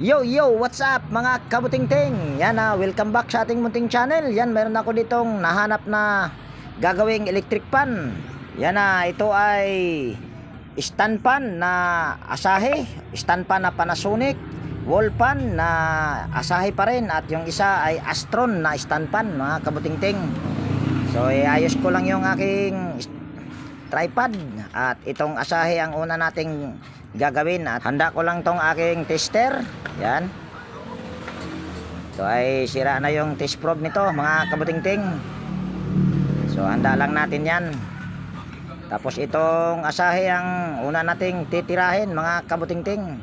Yo, what's up mga kabuting-ting? Yan welcome back sa ating munting channel. Yan, meron ako ditong nahanap na gagawing electric pan. Yan ito ay stand pan na Asahi, stand pan na Panasonic, wall pan na Asahi pa rin, at yung isa ay Astron na stand pan mga kabuting-ting. So iayos ko lang yung aking tripod, at itong Asahi ang una nating gagawin, at handa ko lang tong aking tester. Yan, so ay sira na yung test probe nito mga kabuting-ting, so handa lang natin yan. Tapos itong Asahi ang una nating titirahin mga kabuting-ting.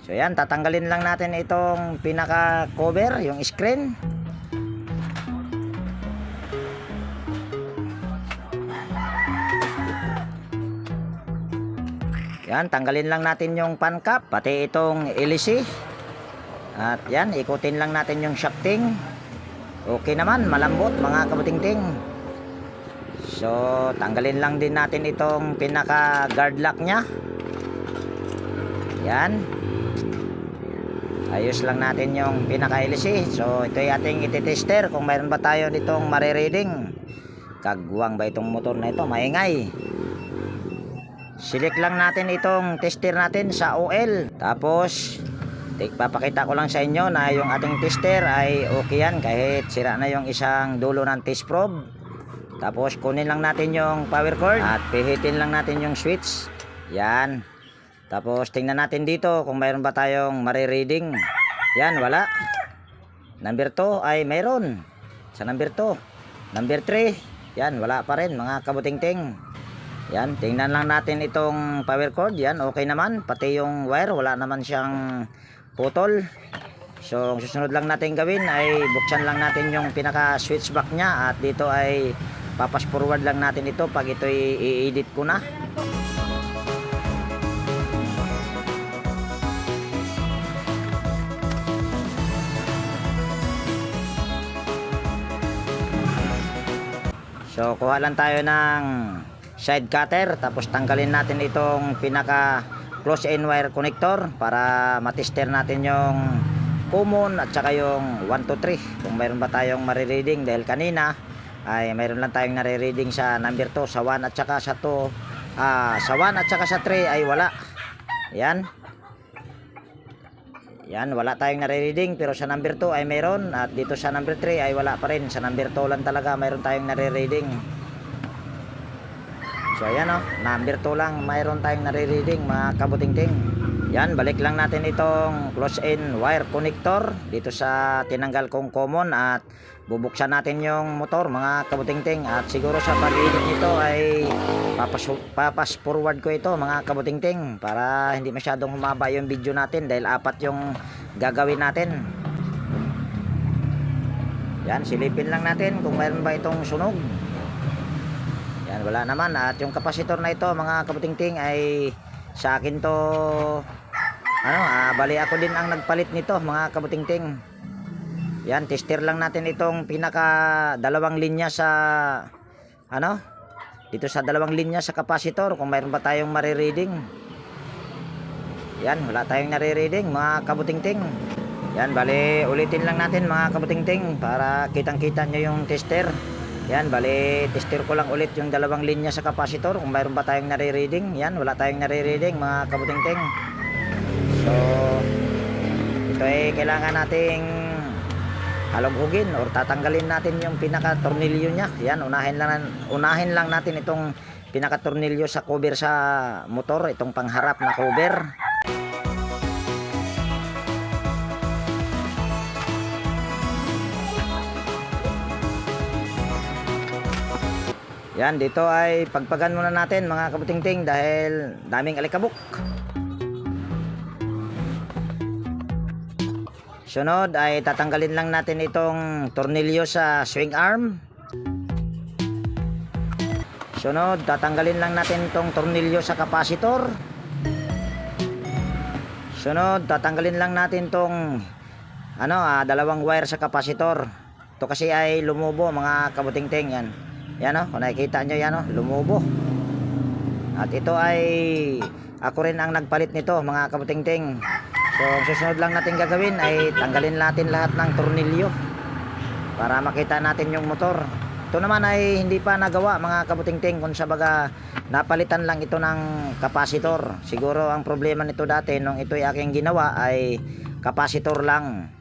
So yan, tatanggalin lang natin itong pinaka cover, yung screen. Yan, tanggalin lang natin yung pan cap, pati itong LC. At yan, ikutin lang natin yung shafting. Okay naman, malambot mga kabuting-ting. So, tanggalin lang din natin itong pinaka guard lock nya. Yan. Ayos lang natin yung pinaka LC. So, ito yung ating ititester kung mayroon ba tayo nitong marireading. Kagwang ba itong motor na ito? Maingay. Select lang natin itong tester natin sa OL. Tapos papakita ko lang sa inyo na yung ating tester ay okay yan, kahit sira na yung isang dulo ng test probe. Tapos kunin lang natin yung power cord at pihitin lang natin yung switch. Yan. Tapos tingnan natin dito kung mayroon ba tayong marireading. Yan, wala. Number 2 ay mayroon. Sa number 2. Number 3, yan, wala pa rin mga kabuting-ting. Yan, tingnan lang natin itong power cord. Yan, okay naman. Pati yung wire, wala naman siyang putol. So, ang susunod lang natin gawin ay buksan lang natin yung pinaka switch back nya, at dito ay papas forward lang natin ito pag ito i-edit ko na. So, kuha lang tayo ng side cutter, tapos tanggalin natin itong pinaka close end wire connector para matester natin yung common at saka yung 1 to 3 kung mayroon ba tayong marireading, dahil kanina ay mayroon lang tayong nare-reading sa number 2, sa 1 at saka sa 2, sa 1 at saka sa 3 ay wala. Yan, wala tayong nare-reading, pero sa number 2 ay mayroon, at dito sa number 3 ay wala pa rin. Sa number 2 lang talaga mayroon tayong nare-reading. So ayan number 2 lang mayroon tayong nare-reading mga kabuting-ting. Yan, balik lang natin itong close end wire connector dito sa tinanggal kong common, at bubuksan natin yung motor mga kabuting-ting. At siguro sa pag-edit nito ay papas forward ko ito mga kabuting-ting para hindi masyadong humaba yung video natin, dahil 4 yung gagawin natin. Yan, silipin lang natin kung mayroon ba itong sunog. Yan, wala naman. At yung kapasitor na ito mga kabuting-ting ay sa akin to, bali ako din ang nagpalit nito mga kabuting-ting. Yan, tester lang natin itong pinaka dalawang linya sa dito sa dalawang linya sa kapasitor kung mayroon ba tayong marireading. Yan, wala tayong nare-reading mga kabuting-ting. Yan, bali ulitin lang natin mga kabuting-ting para kitang-kita nyo yung tester. Yan, bali tester ko lang ulit yung dalawang linya sa kapasitor kung mayroon ba tayong nare-reading. Yan, wala tayong nare-reading mga kabuting-ting. So ito ay kailangan nating halugugin or tatanggalin natin yung pinaka tornilyo nya. Yan, unahin lang natin itong pinaka tornilyo sa cover sa motor, itong pangharap na cover. Yan, dito ay pagpagan muna natin mga kabuting-ting dahil daming alikabok. Sunod ay tatanggalin lang natin itong tornilyo sa swing arm. Sunod, tatanggalin lang natin itong tornilyo sa kapasitor. Sunod, tatanggalin lang natin itong dalawang wire sa kapasitor. Ito kasi ay lumubo mga kabuting-ting. Yan kung nakikita nyo, lumubo. At ito ay ako rin ang nagpalit nito mga kabuting-ting. So ang susunod lang natin gagawin ay tanggalin natin lahat ng tornilyo para makita natin yung motor. Ito naman ay hindi pa nagawa mga kabutingting, kung sa baga napalitan lang ito ng kapasitor. Siguro ang problema nito dati nung ito'y aking ginawa ay kapasitor lang.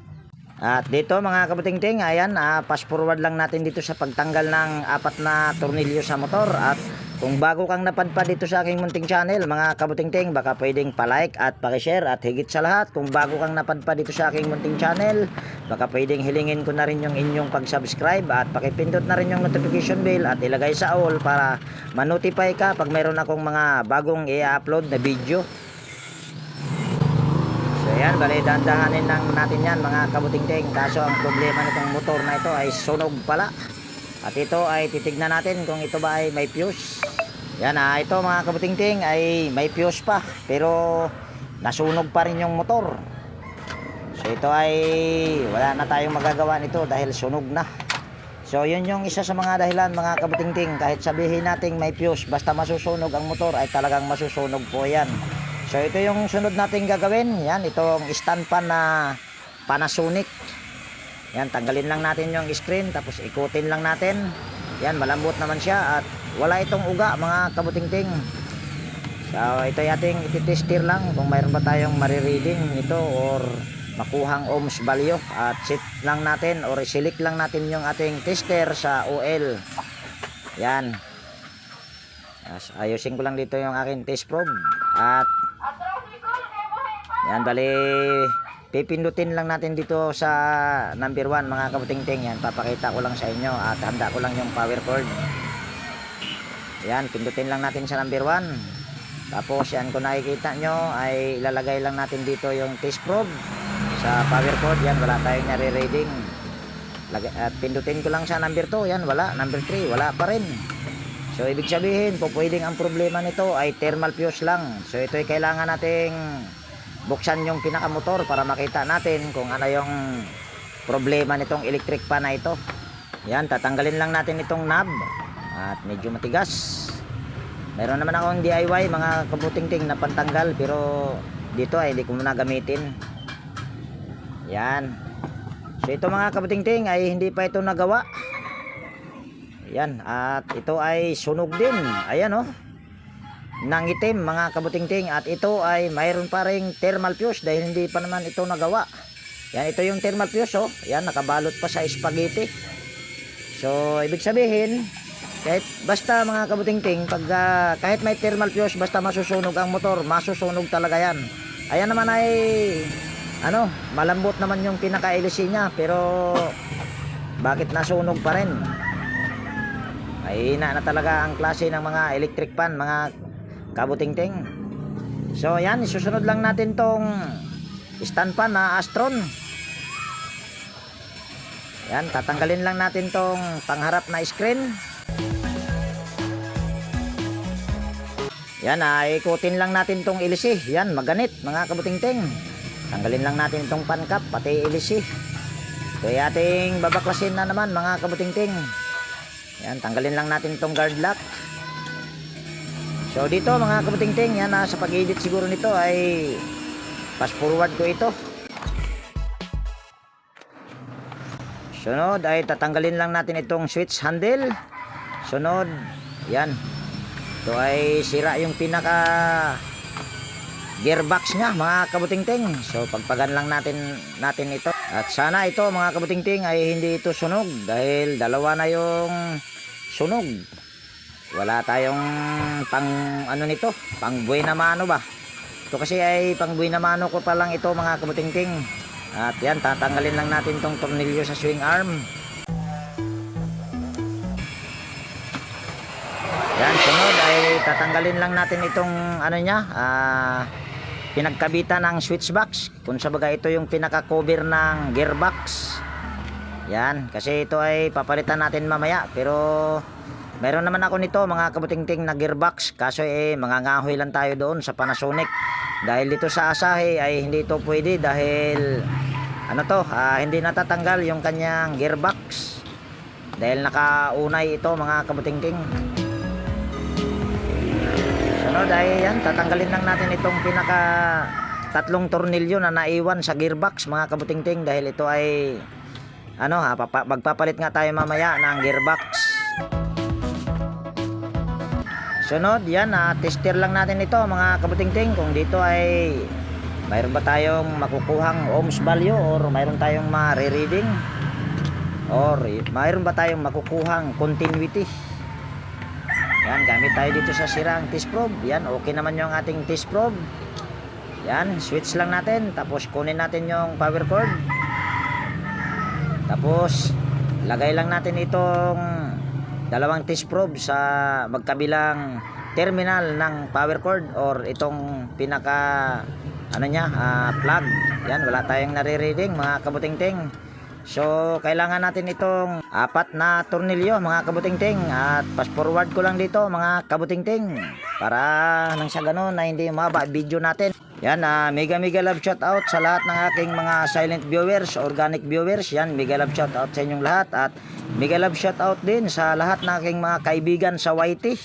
At dito mga kabutingting, ayan, fast forward lang natin dito sa pagtanggal ng 4 na tornilyo sa motor. At kung bago kang napadpad dito sa aking munting channel mga kabutingting, baka pwedeng palike at pakishare. At higit sa lahat, kung bago kang napadpad dito sa aking munting channel, baka pwedeng hilingin ko na rin yung inyong pag-subscribe at pakipindot na rin yung notification bell at ilagay sa all para ma-notify ka pag mayroon akong mga bagong i-upload na video. So yan, bali dandahanin lang natin yan mga kabutingting. Kaso ang problema nitong motor na ito ay sunog pala. At ito ay titignan natin kung ito ba ay may fuse. Yan, ito mga kabutingting ay may fuse pa, pero nasunog pa rin yung motor. So ito ay wala na tayong magagawa nito dahil sunog na. So yun yung isa sa mga dahilan mga kabutingting, kahit sabihin nating may fuse, basta masusunog ang motor ay talagang masusunog po yan. So ito yung sunod nating gagawin. Yan, itong stand pan na Panasonic. Yan, tanggalin lang natin yung screen, tapos ikutin lang natin. Yan, malambot naman siya at wala itong uga mga kabutingting. So ito ay ating ititester lang kung mayroon ba tayong marireading nito or makuhang ohms value. At set lang natin or select lang natin yung ating tester sa OL. Yan, ayusin ko lang dito yung aking test probe. At yan, bali pipindutin lang natin dito sa number 1 mga kabutingting. Yan, papakita ko lang sa inyo at handa ko lang yung power cord. Yan, pindutin lang natin sa number 1. Tapos yan, kung nakikita nyo ay ilalagay lang natin dito yung test probe sa power cord. Yan, wala tayong nare-reading. At pindutin ko lang sa number 2. Yan, wala. Number 3, wala pa rin. So ibig sabihin po, pwedeng ang problema nito ay thermal fuse lang. So ito ay kailangan nating buksan yung pinakamotor para makita natin kung ano yung problema nitong electric pan na ito. Yan, tatanggalin lang natin itong knob at medyo matigas. Meron naman akong DIY mga kabutingting na pantanggal, pero dito ay hindi ko muna gamitin. Yan. So ito mga kabutingting ay hindi pa ito nagawa. Yan, at ito ay sunog din. Ayan oh, nang itim mga kabutingting. At ito ay mayroon pa ring thermal fuse dahil hindi pa naman ito nagawa. Yan, ito yung thermal fuse oh. Yan, nakabalot pa sa spaghetti. So ibig sabihin, kahit basta mga kabutingting, pag kahit may thermal fuse, basta masusunog ang motor, masusunog talaga yan. Ayan naman ay ano, malambot naman yung pinaka-LC niya, pero bakit nasunog pa rin? Ay na talaga ang klase ng mga electric pan mga kabutingting. So yan, isusunod lang natin tong stand pan na Astron. Yan, tatanggalin lang natin tong pangharap na screen. Yan, ikutin lang natin tong LC. Yan, maganit mga kabutingting. Tanggalin lang natin tong pan cap pati LC. So ating babaklasin na naman mga kabutingting. Yan, tanggalin lang natin itong guard lock. So dito mga kabutingting, yan, sa pag-edit siguro nito ay fast forward ko ito. Sunod ay tatanggalin lang natin itong switch handle. Sunod, yan, ito ay sira yung pinaka gearbox nya mga kabutingting. So pagpagan lang natin ito. At sana ito mga kabutingting ay hindi ito sunog dahil dalawa na yung sunog. Wala tayong pang ano nito, pang buena mano ba. Ito kasi ay pang buena mano ko pa lang ito mga kabutingting. At yan, tatanggalin lang natin tong tornilyo sa swing arm. Yan, sunod ay tatanggalin lang natin itong ano nya, pinagkabitan ng switch box. Kung sa bagay ito yung pinaka cover ng gearbox. Yan, kasi ito ay papalitan natin mamaya, pero meron naman ako nito mga kabutingting na gearbox. Kaso mangangahoy lang tayo doon sa Panasonic. Dahil dito sa Asahi ay hindi ito pwede dahil ano to, hindi natatanggal yung kanyang gearbox. Dahil nakaunay ito mga kabutingting. Sunod ay yan, tatanggalin lang natin itong pinaka tatlong tornilyo na naiwan sa gearbox mga kabutingting, dahil ito ay magpapalit nga tayo mamaya ng gearbox. Sunod, yan, tester lang natin ito mga kabutingting, kung dito ay mayroon ba tayong makukuhang ohms value, or mayroon tayong ma-reading, or mayroon ba tayong makukuhang continuity. Yan, gamit tayo dito sa sirang test probe. Yan, okay naman yung ating test probe. Yan, switch lang natin, tapos kunin natin yung power cord. Tapos lagay lang natin itong dalawang test probe sa magkabilang terminal ng power cord, or itong pinaka plug. Yan, wala tayong nare-reading mga kabutingting. So kailangan natin itong 4 na tornilyo mga kabutingting, at fast forward ko lang dito mga kabutingting para nang sa ganun na hindi maba video natin. Yan, mega love shout out sa lahat ng aking mga silent viewers, organic viewers. Yan, mega love shout out sa inyong lahat, at mega love shout out din sa lahat ng aking mga kaibigan sa YT.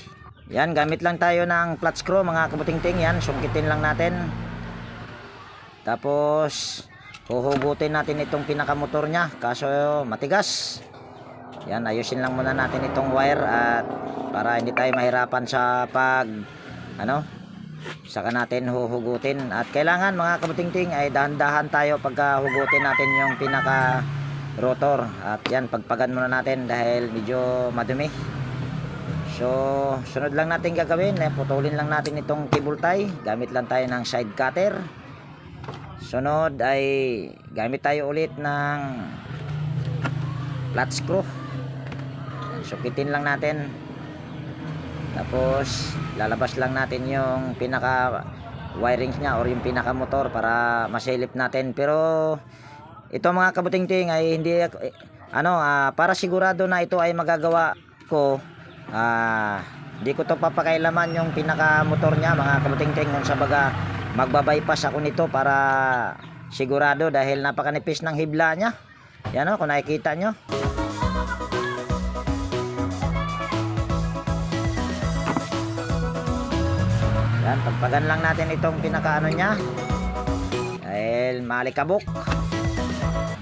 Yan, gamit lang tayo ng flat screw mga kabutingting. Yan, sungkitin lang natin, tapos huhugutin natin itong pinakamotor nya, kaso matigas. Yan, ayusin lang muna natin itong wire, at para hindi tayo mahirapan sa saka natin huhugutin. At kailangan mga kabutingting ay dahan-dahan tayo pagka hugutin natin yung pinaka rotor. At yan, pagpagan muna natin dahil medyo madumi. So sunod lang natin gagawin, putulin lang natin itong cable tie. Gamit lang tayo ng side cutter. Sunod ay gamit tayo ulit ng flat screw. Sukitin lang natin, tapos lalabas lang natin yung pinaka wirings nya or yung pinaka motor para masilip natin. Pero ito mga kabutingting ay hindi para sigurado na ito ay magagawa ko, hindi ko to papakailaman yung pinaka motor nya mga kabutingting. Kung sa baga magbabypass ako nito para sigurado, dahil napakanipis ng hibla nya. Yan, kung nakikita nyo. Yan, pagpagan lang natin itong pinaka nya dahil malikabok.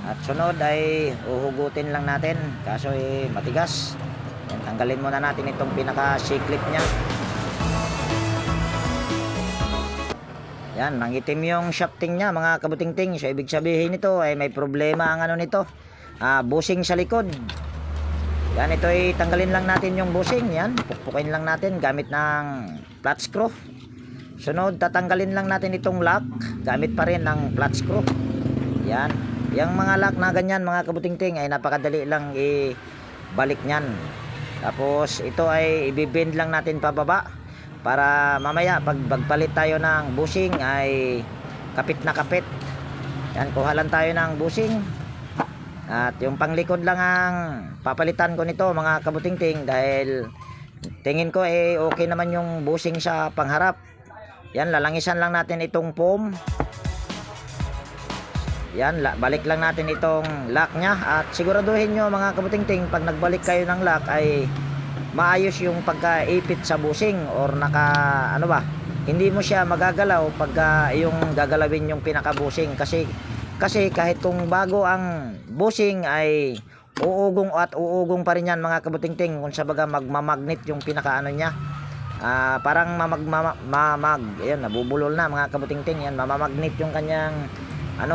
At sunod ay uhugutin lang natin, kaso matigas. Yan, tanggalin muna natin itong pinaka C-clip nya. Yan, mangitim yung shafting nya mga kabutingting. So ibig sabihin nito ay may problema ang nito, bushing sa likod. Yan, ito ay tanggalin lang natin yung bushing. Yan, pukpukin lang natin gamit ng flat screw. Sunod, tatanggalin lang natin itong lock gamit pa rin ng flat screw. Yan, yung mga lock na ganyan mga kabutingting ay napakadali lang ibalik nyan. Tapos ito ay ibibend lang natin pababa, para mamaya pag bagpalit tayo ng bushing ay kapit na kapit. Yan, kuha lang tayo ng bushing, at yung panglikod lang ang papalitan ko nito mga kabutingting, dahil tingin ko okay naman yung bushing sa pangharap. Yan, lalangisan lang natin itong foam. Yan, balik lang natin itong lock nya, at siguraduhin nyo mga kabutingting pag nagbalik kayo ng lock ay maayos yung pagkaipit sa bushing, or hindi mo siya magagalaw pagka yung gagalawin yung pinaka bushing. Kasi kahit kung bago ang bushing ay uugong uugong pa rin yan mga kabutingting. Kung sa baga magmamagnet yung pinaka nya, parang ayan, nabubulol na mga kabutingting. Yan, mamamagnet yung kanyang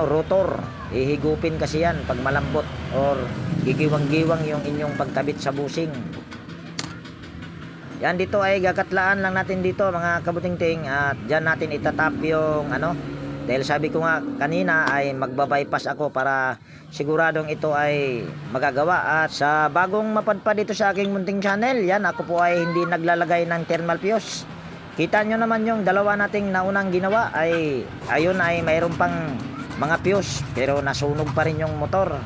rotor. Ihigupin kasi yan pag malambot, or gigiwang-giwang yung inyong pagkabit sa bushing. Yan, dito ay gakatlaan lang natin dito mga kabutingting, at dyan natin itatap yung dahil sabi ko nga kanina ay magbabypass ako para siguradong ito ay magagawa. At sa bagong mapadpad dito sa aking munting channel, yan, ako po ay hindi naglalagay ng thermal fuse. Kita nyo naman yung dalawa nating naunang ginawa ay ayun ay mayroon pang mga fuse, pero nasunog pa rin yung motor.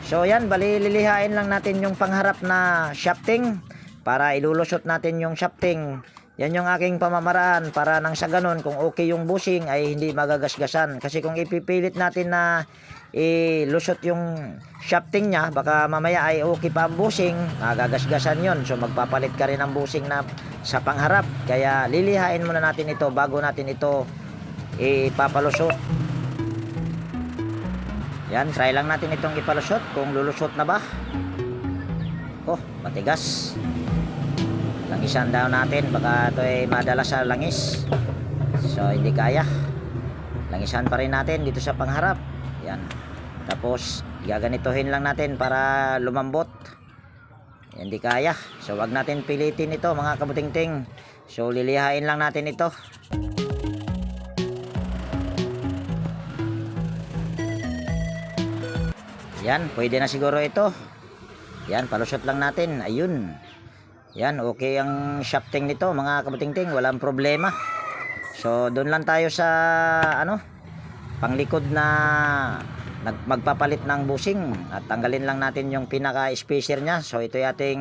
So yan, bali lilihain lang natin yung pangharap na shafting para ilulusot natin yung shafting. Yan yung aking pamamaraan para nang sa ganun kung okay yung bushing ay hindi magagasgasan. Kasi kung ipipilit natin na ilusot yung shafting nya, baka mamaya ay okay pa ang bushing, magagasgasan yon. So magpapalit ka rin ng bushing na sa pangharap. Kaya lilihain muna natin ito bago natin ito ipapalusot. Yan, try lang natin itong ipalusot kung lulusot na ba. Oh, matigas. Langisan daw natin, baka ito ay madala sa langis. So hindi kaya. Langisan pa rin natin dito sa pangharap. Yan. Tapos gaganituhin lang natin para lumambot. Hindi kaya. So wag natin pilitin ito mga kabutingting. So lilihain lang natin ito. Yan, pwede na siguro ito. Yan, palusot lang natin. Ayun. Yan, okay ang shafting nito mga kabutingting, walang problema. So doon lang tayo sa panglikod na magpapalit ng bushing at tanggalin lang natin yung pinaka spacer nya. So ito yung ating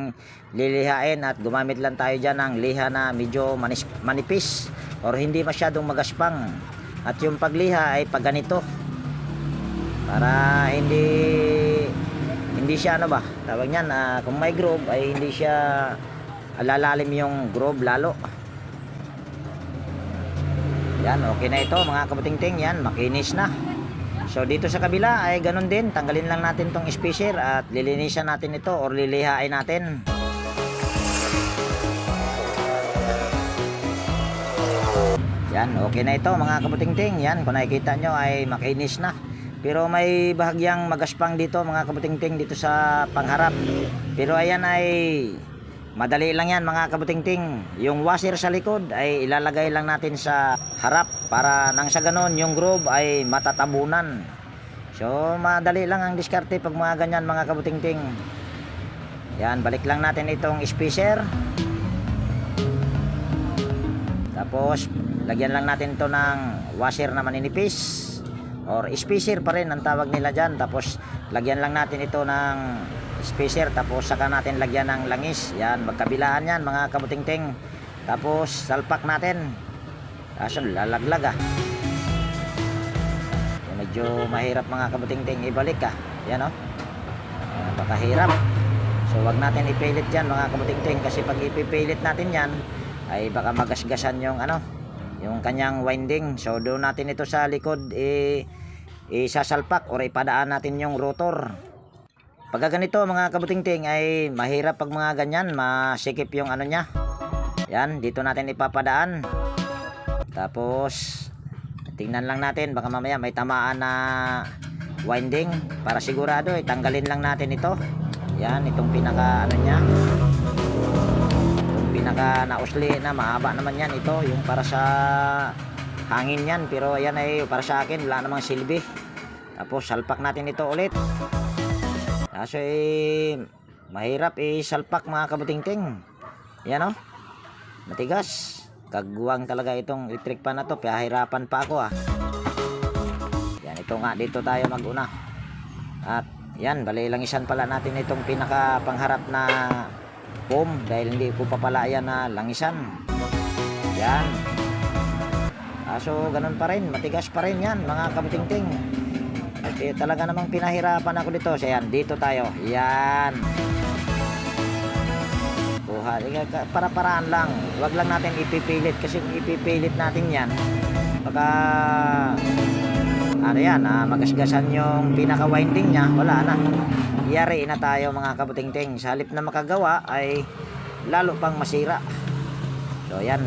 lilihain at gumamit lang tayo dyan ng liha na medyo manipis or hindi masyadong magaspang. At yung pagliha ay pag ganito para hindi siya tawag niyan, kung may groove ay hindi siya lalalim yung groove lalo. Yan, okay na ito mga kabutingting. Yan, makinis na. So dito sa kabila ay ganun din, tanggalin lang natin tong spacer at lilinisan natin ito or lilihain natin. Yan, okay na ito mga kabutingting. Yan, kung nakikita nyo ay makinis na. Pero may bahagyang magaspang dito mga kabutingting dito sa pangharap. Pero ayan ay madali lang yan mga kabutingting. Yung washer sa likod ay ilalagay lang natin sa harap para nang sa ganon yung groove ay matatabunan. So madali lang ang diskarte pag mga ganyan mga kabutingting. Yan, balik lang natin itong spacer. Tapos lagyan lang natin ito ng washer na maninipis or spacer pa rin ang tawag nila dyan. Tapos lagyan lang natin ito ng spacer, tapos saka natin lagyan ng langis. Yan, magkabilaan yan mga kabutingting. Tapos salpak natin. Kaso lalaglag medyo mahirap mga kabutingting ibalik yan baka hirap. So wag natin ipilit yan mga kabutingting, kasi pag ipipilit natin yan ay baka magasgasan yung yung kanyang winding. So doon natin ito sa likod isasalpak or ipadaan natin yung rotor. Pagka ganito mga kabutingting ay mahirap pag mga ganyan, masikip yung nya. Yan, dito natin ipapadaan. Tapos tingnan lang natin, baka mamaya may tamaan na winding. Para sigurado tanggalin lang natin ito. Yan, itong pinaka nya, itong pinaka nausli na mahaba naman yan. Ito yung para sa hangin yan, pero ayan ay para sa akin wala namang silbi. Tapos salpak natin ito ulit. Kaso mahirap salpak mga kabutingting. Yan matigas. Kagwang talaga itong electric pan na to. Pahirapan pa ako Yan, ito nga, dito tayo maguna. At yan, balilangisan pala natin itong pinaka pangharap na foam dahil hindi ko pa pala yan na langisan. Yan. Kaso ganun pa rin, matigas pa rin yan mga kabutingting. At talaga namang pinahirapan ako dito. So yan, dito tayo. Yan. Kuha, para-paraan lang. Huwag lang natin ipipilit, kasi kung ipipilit natin yan, baka magasgasan yung pinaka-winding nya, wala na. Iyari na tayo mga kabutingting. Sa halip na makagawa ay lalo pang masira. So yan,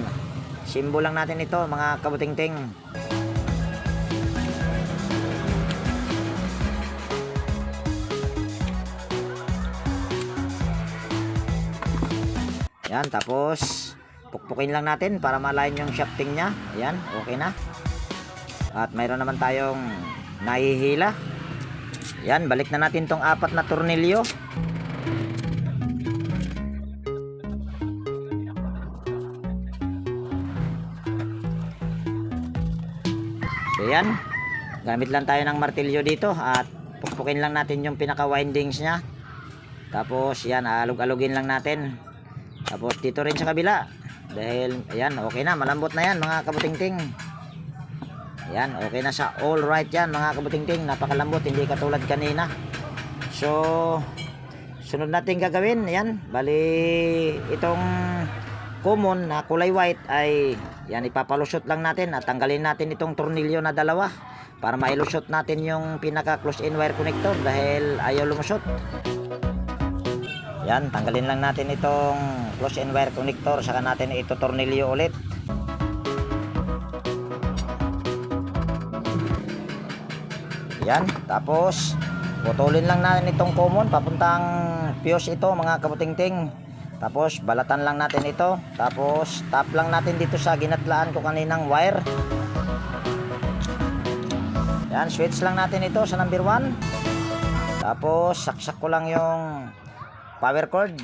simbol lang natin ito mga kabutingting. Yan, tapos pukpukin lang natin para malayan yung shafting nya. Yan, okay na. At mayroon naman tayong nahihila. Yan, balik na natin tong 4 na tornilyo. So yan, gamit lang tayo ng martilyo dito at pukpukin lang natin yung pinaka windings nya. Tapos yan, alug-alugin lang natin. Tapos dito rin sa kabila, dahil ayan, okay na, malambot na yan mga kabutingting. Ayan, okay na sa all right yan mga kabutingting. Napakalambot, hindi katulad kanina. So sunod natin gagawin, ayan, bali itong common na kulay white ay Yan, ipapalusot lang natin at tanggalin natin itong tornilyo na dalawa para mailusot natin yung pinaka close-in wire connector dahil ayaw lumusot. Yan, tanggalin lang natin itong close-in wire connector, saka natin ito tornilyo ulit. Yan, tapos putulin lang natin itong common papuntang fuse ito mga kabutingting. Tapos balatan lang natin ito, tapos tap lang natin dito sa ginatlaan ko kaninang wire. Yan, switch lang natin ito sa number 1. Tapos saksak ko lang yung power cord.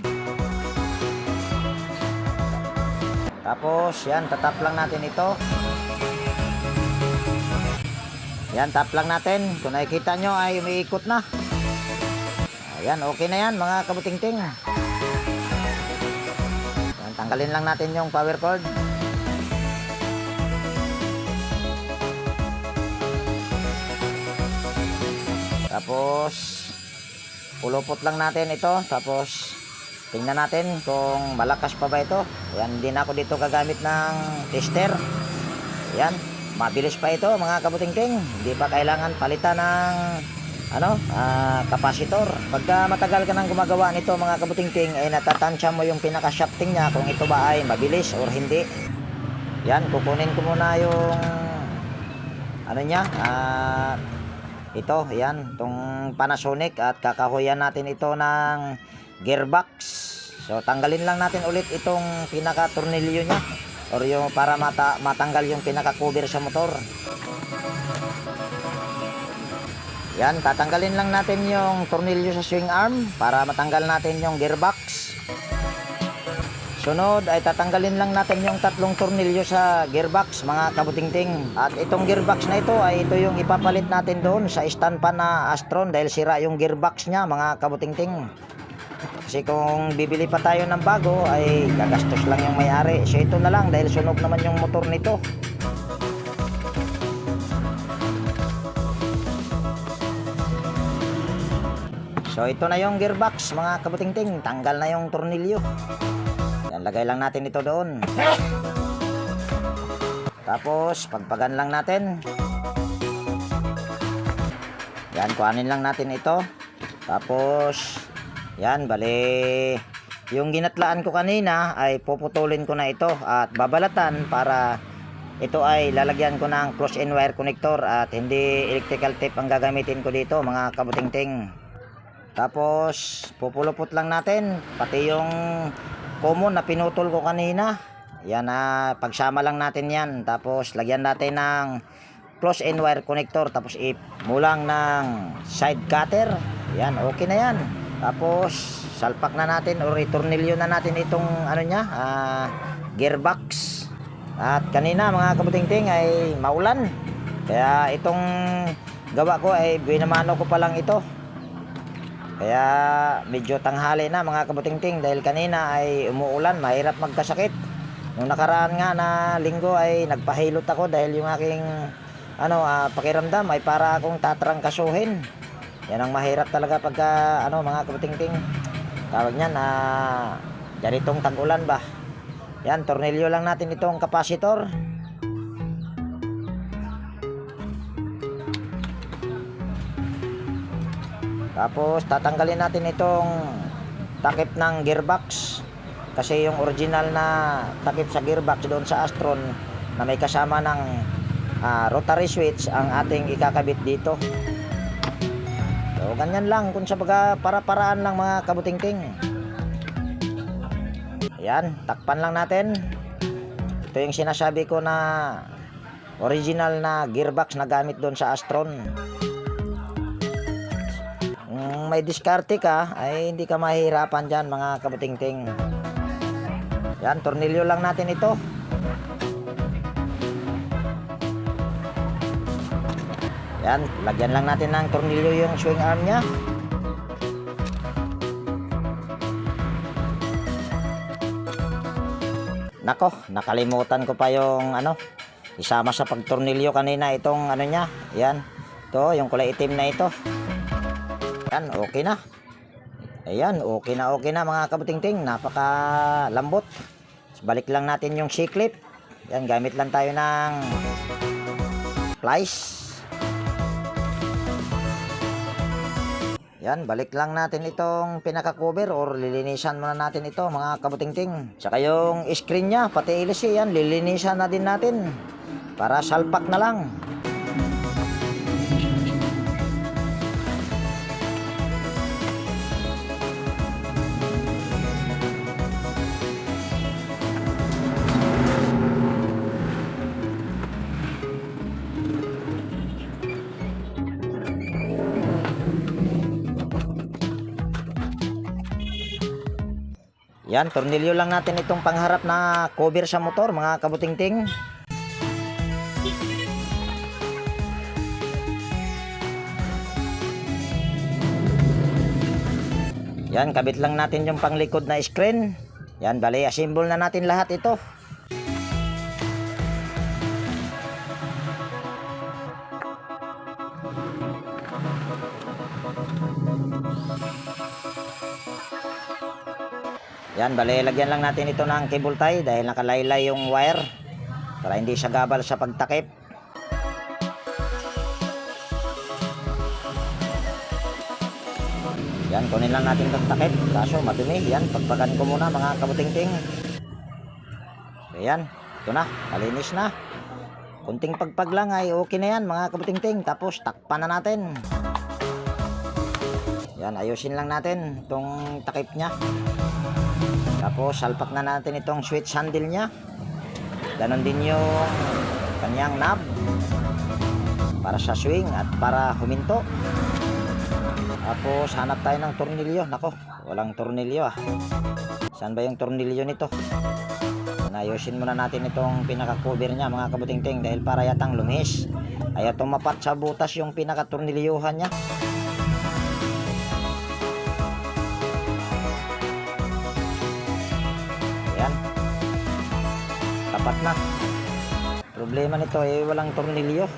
Tapos yan, tatap lang natin ito. Yan, tap lang natin. Kung nakikita nyo ay umiikot na. Ayan, okay na yan mga kabutingting. Yan, tanggalin lang natin yung power cord. Tapos pulupot lang natin ito. Tapos tingnan natin kung malakas pa ba ito. Ayan, hindi na ako dito gagamit ng tester. Ayan, mabilis pa ito mga kabutingting. Hindi pa kailangan palitan ng kapasitor. Pagka matagal ka nang gumagawa nito mga kabutingting, ay natatansya mo yung pinaka shafting niya kung ito ba ay mabilis or hindi. Yan, kukunin ko muna yung ito, yan, itong Panasonic at kakahuyan natin ito ng gearbox. So tanggalin lang natin ulit itong pinaka tornilyo niya or yung para matanggal yung pinaka cover sa motor. Yan, tatanggalin lang natin yung tornilyo sa swing arm para matanggal natin yung gearbox. Sunod ay tatanggalin lang natin yung tatlong tornilyo sa gearbox mga kabutingting. At itong gearbox na ito ay ito yung ipapalit natin doon sa stand pan na Astron dahil sira yung gearbox niya mga kabutingting. Kasi kung bibili pa tayo ng bago ay gagastos lang yung may-ari. So ito na lang dahil sunog naman yung motor nito. So ito na yung gearbox mga kabutingting. Tanggal na yung tornilyo. Yan, lagay lang natin ito doon. Tapos pagpagan lang natin. Yan, kuhanin lang natin ito. Tapos yan, bali yung ginatlaan ko kanina ay puputulin ko na ito at babalatan para ito ay lalagyan ko ng close-in wire connector at hindi electrical tape ang gagamitin ko dito mga kabutingting. Tapos pupulupot lang natin pati yung common na pinutol ko kanina. Yan, pagsama lang natin yan. Tapos lagyan natin ng close-in wire connector, tapos imulang ng side cutter. Yan, okay na yan. Tapos salpak na natin o itornilyo na natin itong gearbox. At kanina mga kabutingting ay maulan, kaya itong gawa ko ay binamano ko pa lang ito. Kaya medyo tanghali na mga kabutingting dahil kanina ay umuulan, mahirap magkasakit. Nung nakaraan nga na linggo ay nagpahilot ako dahil yung aking pakiramdam ay para akong tatrangkasuhin. Yan ang mahirap talaga pagka mga kabutingting. Tawag niyan ganitong tag-ulan ba. Yan, tornilyo lang natin itong kapasitor. Tapos tatanggalin natin itong takip ng gearbox. Kasi yung original na takip sa gearbox doon sa Astron na may kasama ng rotary switch ang ating ikakabit dito. So ganyan lang, kung sa para-paraan lang mga kabutingting. Ayan, takpan lang natin. Ito yung sinasabi ko na original na gearbox na gamit doon sa Astron. Kung may diskarte ka ay hindi ka mahihirapan dyan mga kabutingting. Yan, tornilyo lang natin ito. Yan, lagyan lang natin ng tornilyo yung swing arm nya. Nako, nakalimutan ko pa yung isama sa pagtornilyo kanina itong nya. Yan, ito yung kulay itim na ito. Yan, okay na. Ayan, okay na mga kabutingting. Napaka lambot. Balik lang natin yung C-clip. Yan, gamit lang tayo ng plies. Yan, balik lang natin itong pinaka-cover or lilinisan muna natin ito mga kabutingting. Tsaka yung screen niya, pati LC yan, lilinisan na din natin para salpak na lang. Yan, tornilyo lang natin itong pangharap na cover sa motor mga kabutingting. Yan, kabit lang natin yung panglikod na screen. Yan, bali, assemble na natin lahat ito. Yan, bali, lagyan lang natin ito ng cable tie dahil nakalaylay yung wire para hindi siya gabal sa pagtakip. Yan, kunin lang natin itong takip kaso madumi. Yan, pagpagan ko muna mga kabutingting. Ayan, ito na, malinis na. Kunting pagpag lang ay okay na yan mga kabutingting. Tapos takpan na natin. Yan, ayusin lang natin itong takip nya. Tapos salpak na natin itong switch handle nya. Ganon din yung kanyang knob para sa swing at para huminto. Tapos hanap tayo ng tornilyo. Nako, walang tornilyo ah. Saan ba yung tornilyo nito? Ayusin muna natin itong pinaka-cover nya mga kabutingting dahil para yatang lumihis. Ayaw tumapat sa butas yung pinaka-tornilyuhan nya. Ayan, tapat na. Problema nito ay walang tornilyo.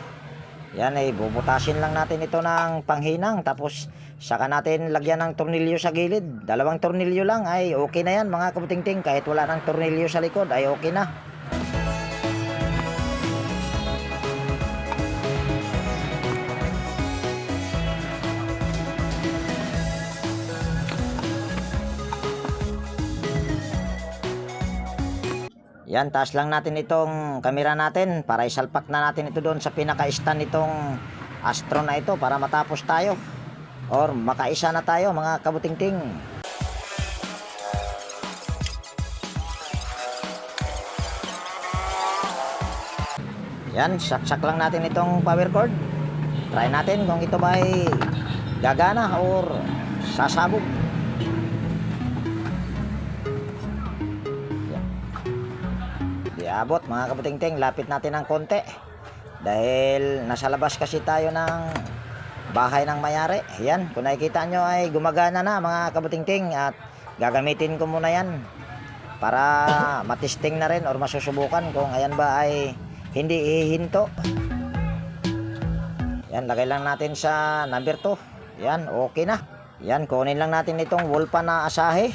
Yan ay bubutasin lang natin ito ng panghinang. Tapos saka natin lagyan ng tornilyo sa gilid. Dalawang tornilyo lang ay okay na yan mga kabutingting. Kahit wala ng tornilyo sa likod ay okay na. Yan, taas lang natin itong camera natin para isalpak na natin ito doon sa pinaka-stand nitong Astro na ito para matapos tayo or makaisa na tayo mga kabutingting. Yan, saksak lang natin itong power cord. Try natin kung ito ba ay gagana or sasabog. Abot mga kabutingting, lapit natin ng konti dahil nasa labas kasi tayo ng bahay ng mayari. Yan, kung nakikita nyo ay gumagana na mga kabutingting at gagamitin ko muna yan para matesting na rin or masusubukan kung ayan ba ay hindi ihinto. Yan, lagay lang natin sa number 2. Yan, okay na. Yan, kunin lang natin itong Wolpa na asahe.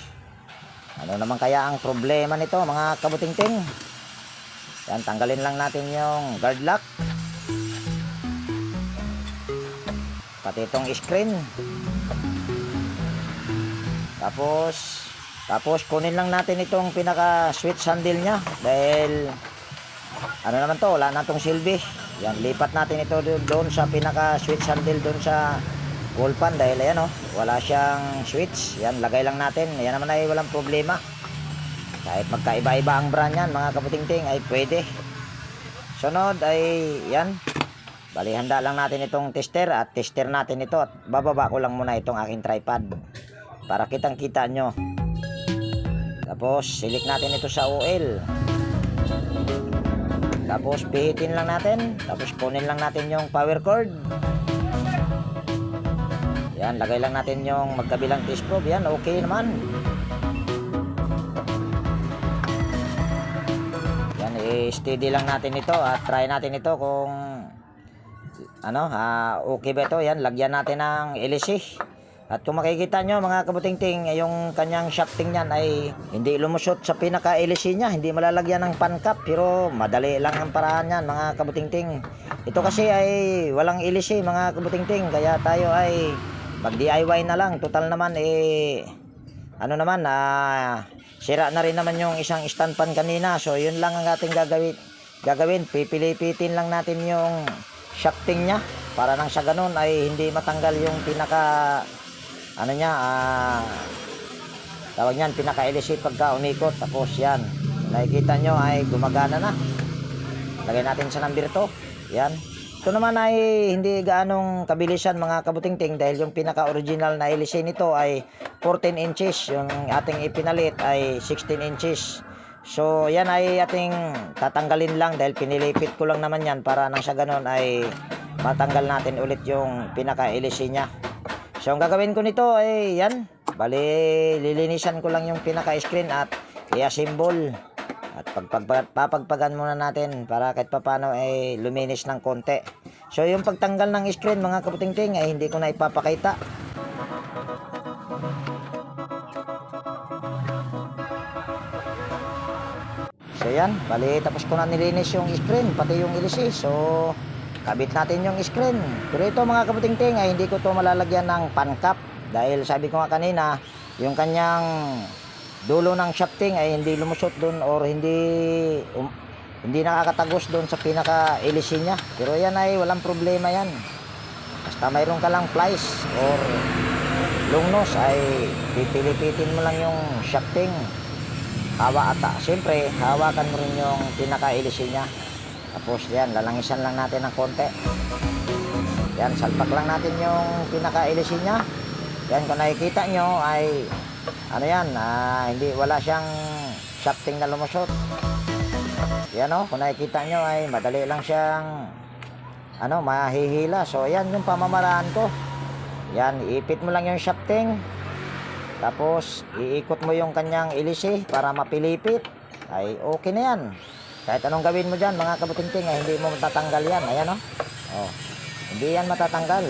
Ano naman kaya ang problema nito mga kabutingting? Yan, tanggalin lang natin yung guard lock. Pati itong screen. Tapos kunin lang natin itong pinaka switch handle nya. Dahil ano naman to, wala na itong silbi. Yan, lipat natin ito doon sa pinaka switch handle doon sa wall pan. Dahil ayan oh, wala siyang switch. Yan, lagay lang natin. Yan naman ay walang problema. Kahit magkaiba-iba ang brand yan mga kabutingting ay pwede. Sunod ay yan, bali handa lang natin itong tester at tester natin ito at bababa ko lang muna itong aking tripod para kitang kita nyo. Tapos silik natin ito sa oil. Tapos pihitin lang natin. Tapos kunin lang natin yung power cord. Yan, lagay lang natin yung magkabilang test probe. Yan, okay naman. I-steady lang natin ito at try natin ito kung ano, okay ba ito. Yan, lagyan natin ng LC At kung makikita nyo mga kabutingting, yung kanyang shafting niyan ay hindi lumusot sa pinaka-LC niya, hindi malalagyan ng pan cap, pero madali lang ang paraan niyan mga kabutingting. Ito kasi ay walang LC mga kabutingting, kaya tayo ay mag DIY na lang. Total naman ano naman, sira na rin naman yung isang stand pan kanina, so yun lang ang ating gagawin. Pipilipitin lang natin yung shafting niya para nang sa ganun ay hindi matanggal yung pinaka ano niya, tawag niyan, pinaka-LC pagka umikot. Tapos yan, nakikita nyo ay gumagana na. Lagay natin sa number 2. Yan. Ito naman ay hindi gaanong kabilisan mga kabutingting, dahil yung pinaka-original na LC nito ay 14 inches. Yung ating ipinalit ay 16 inches. So yan ay ating tatanggalin lang, dahil pinilipit ko lang naman yan para nang sa ganun ay matanggal natin ulit yung pinaka-LC nya. So ang gagawin ko nito ay yan, bali lilinisan ko lang yung pinaka-screen at i-assemble. At papagpagan muna natin para kahit papano ay luminis ng konti. So yung pagtanggal ng screen mga kabutingting ay hindi ko na ipapakita. So yan, bali tapos ko na nilinis yung screen pati yung LC. So kabit natin yung screen. Pero ito mga kabutingting ay hindi ko to malalagyan ng pan cap, dahil sabi ko nga kanina, yung kanyang dulo ng shafting ay hindi lumusot doon or hindi nakakatagos doon sa pinaka LC niya. Pero yan ay walang problema yan. Basta mayroon ka lang plies or long nose ay pipilipitin mo lang yung shafting. Siyempre hawakan mo rin yung pinaka LC niya. Tapos yan, lalangisan lang natin ng konti. Yan, salpak lang natin yung pinaka-LC nya. Yan, kung nakikita nyo ay ano yan, wala siyang shafting na lumusot. Yan o, kung nakikita nyo ay madali lang siyang mahihila. So yan yung pamamaraan ko. Yan, iipit mo lang yung shafting. Tapos iikot mo yung kanyang LC para mapilipit. Ay okay na yan. Kahit anong gawin mo dyan mga kabutingting ay hindi mo matatanggal yan. Ayan o. Oh, hindi yan matatanggal.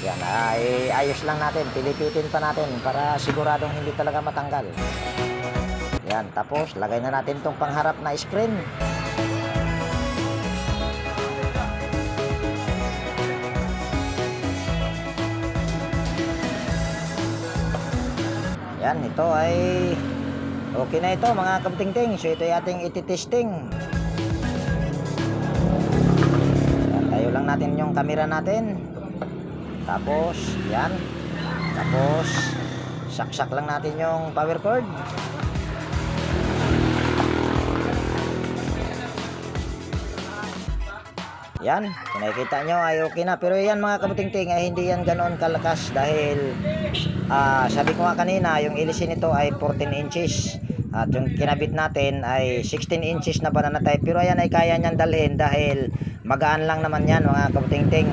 Yan ay ayos lang natin. Pilipitin pa natin para siguradong hindi talaga matanggal. Yan. Tapos lagay na natin itong pangharap na screen. Yan. Ito ay okay na ito mga kabutingting. So ito ay ating ititesting. Yan, tayo lang natin yung camera natin. Tapos yan. Tapos saksak lang natin yung power cord. Yan, kung nakikita nyo ay okay na. Pero yan mga kabutingting ay hindi yan ganoon kalakas, dahil sabi ko nga kanina yung LC nito ay 14 inches. At yung kinabit natin ay 16 inches na banana type. Pero ayan ay kaya nyan dalhin dahil magaan lang naman yan mga kabutingting.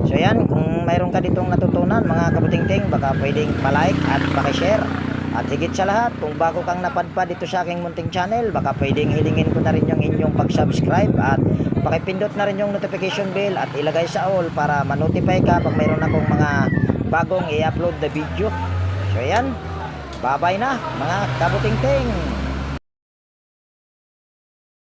So yan, kung mayroon ka ditong natutunan mga kabutingting, baka pwedeng palike at pakishare. At higit sa lahat, kung bago kang napadpad dito sa aking munting channel, baka pwedeng hilingin ko na rin yung inyong pag-subscribe at pakipindot na rin yung notification bell at ilagay sa all para ma-notify ka pag mayroon akong mga bagong i-upload na video. So yan, bye-bye na mga kabutingting.